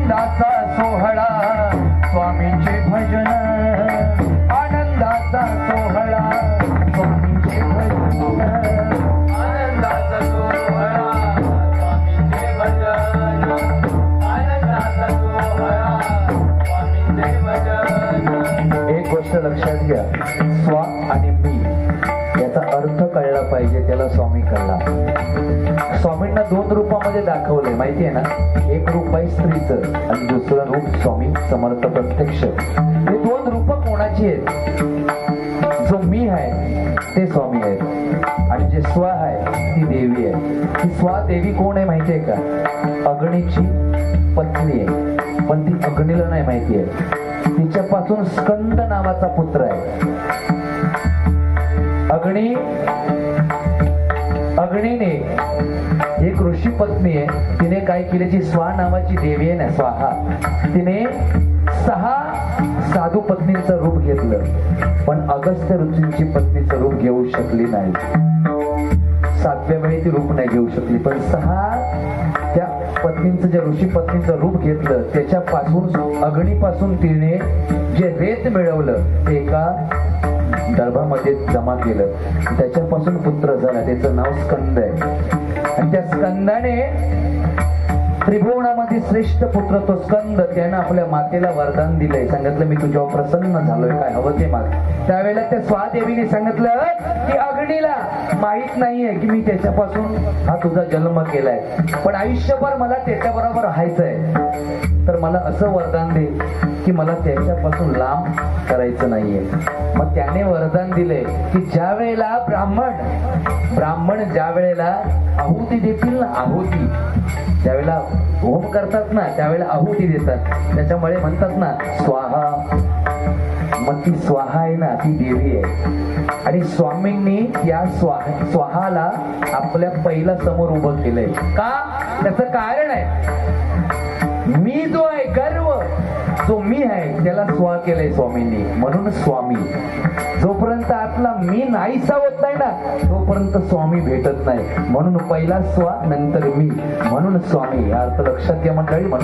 आनंदाचा सोहळा स्वामींचे भजन, आनंदाचा सोहळा स्वामींचे भजन, आनंदाचा सोहळा स्वामींचे भजन, आनंदाचा सोहळा स्वामींचे भजन. एक गोष्ट लक्षात घ्या, स्व आणि मी याचा अर्थ कळला पाहिजे, त्याला स्वामी कळला. स्वामींना दोन रूपामध्ये दाखवलंय माहिती आहे ना, एक रूप आहे स्त्रीचं आणि दुसरं रूप स्वामी समर्थ प्रत्यक्ष. हे दोन रूप कोणाची आहेत? जो मी आहे ते स्वामी आहेत आणि जे स्व आहे ती देवी आहे. ती स्व देवी कोण आहे माहिती आहे का? अग्नीची पत्नी आहे, पण ती अग्नीला नाही माहिती आहे. तिच्यापासून स्कंद नावाचा पुत्र आहे. अग्नीने एक ऋषी पत्नी आहे, तिने काय केले, जी स्वा नावाची देवी आहे ना, स्वाहा, तिने 6 साधू पत्नींचं रूप घेतलं, पण अगस्त्य ऋषींची पत्नीचं रूप घेऊ शकली नाही. 7व्या वेळी ती रूप नाही घेऊ शकली, पण 6 त्या पत्नींचं, जे ऋषी पत्नीचं रूप घेतलं, त्याच्यापासून अग्नीपासून तिने जे रेत मिळवलं ते एका दर्भामध्ये जमा केलं, त्याच्यापासून पुत्र झाला, त्याचं नाव स्कंद आहे. आणि त्या स्कंदाने त्रिभुवनामध्ये श्रेष्ठ पुत्र तो स्कंद, त्यानं आपल्या मातेला वरदान दिलंय. सांगितलं मी तुझ्यावर प्रसन्न झालोय, काय हवं ते माग. त्यावेळेला त्या स्वादेवीने सांगितलं की अग्नीला माहित नाहीये की मी त्याच्यापासून हा तुझा जन्म केलाय, पण आयुष्यभर मला त्याच्याबरोबर राहायचंय, तर मला असं वरदान दे की मला त्याच्यापासून लांब करायचं नाहीये. मग त्याने वरदान दिले की ज्या वेळेला ब्राह्मण ज्या वेळेला आहुती देतील ना, आहुती ज्यावेळेला होम करतात ना, त्यावेळेला आहुती देतात, त्याच्यामुळे म्हणतात ना स्वाहा. मग ती स्वाहा आहे ना, ती देवी आहे. आणि स्वामींनी या स्वाहाला आपल्या पहिला समोर उभं केलंय. का? त्याचं कारण आहे, मी जो आहे गर्व, जो मी आहे त्याला स्वा केलंय स्वामींनी, म्हणून स्वामी. जोपर्यंत आपला मी नाहीसा होत नाही ना, तोपर्यंत स्वामी भेटत नाही. म्हणून पहिला स्वा नंतर मी, म्हणून स्वामी. हा अर्थ लक्षात घ्या मंडळी. म्हणून